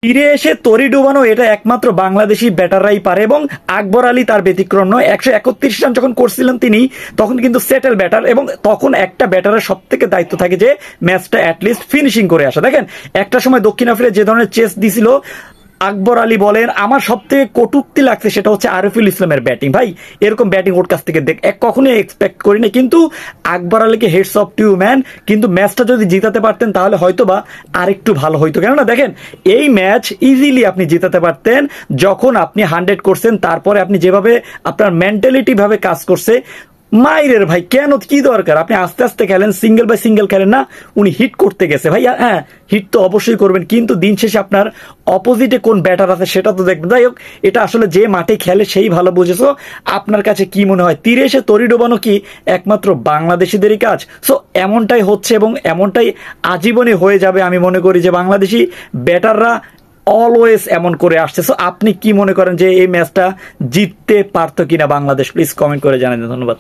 তীরে এসে তরি ডুবানো এটা একমাত্র বাংলাদেশি ব্যাটাররাই পারে, এবং আকবর আলী তার ব্যতিক্রম নয়। 131 রান যখন করছিলেন তিনি, তখন কিন্তু সেটেল ব্যাটার, এবং তখন একটা ব্যাটারের সব থেকে দায়িত্ব থাকে যে ম্যাচটা অ্যাটলিস্ট ফিনিশিং করে আসা। দেখেন একটা সময় দক্ষিণ আফ্রিকা যে ধরনের চেস দিছিল, আকবর আলী বলেন, আমার সব থেকে কটূক্তি লাগছে সেটা হচ্ছে আরিফুল ইসলামের ব্যাটিং। ভাই এরকম ব্যাটিং ওর কাছ থেকে কখনোই এক্সপেক্ট করিনি, কিন্তু আকবর আলীকে হেডস অফ টু ম্যান। কিন্তু ম্যাচটা যদি জিতাতে পারতেন তাহলে হয়তোবা আরেকটু ভালো হইতো। কেননা দেখেন এই ম্যাচ ইজিলি আপনি জিতাতে পারতেন যখন আপনি 100 করছেন, তারপরে আপনি যেভাবে আপনার মেন্টালিটি ভাবে কাজ করছে। মাইরের ভাই কেন, কি দরকার, আপনি আস্তে আস্তে খেলেন, সিঙ্গেল বাই সিঙ্গেল খেলেন না। উনি হিট করতে গেছে ভাই, হ্যাঁ হিট তো অবশ্যই করবেন, কিন্তু দিন শেষে আপনার অপোজিটে কোন ব্যাটার আছে সেটা তো দেখবেন। যাই হোক, এটা আসলে যে মাঠে খেলে সেই ভালো বুঝেছো। আপনার কাছে কি মনে হয়, তীরে এসে তরি ডোবানো কি একমাত্র বাংলাদেশিদেরই কাজ? সো এমনটাই হচ্ছে এবং এমনটাই আজীবনে হয়ে যাবে। আমি মনে করি যে বাংলাদেশি ব্যাটাররা অলওয়েজ এমন করে আসছে। সো আপনি কি মনে করেন যে এই ম্যাচটা জিততে পারতো কিনা বাংলাদেশ? প্লিজ কমেন্ট করে জানান। ধন্যবাদ।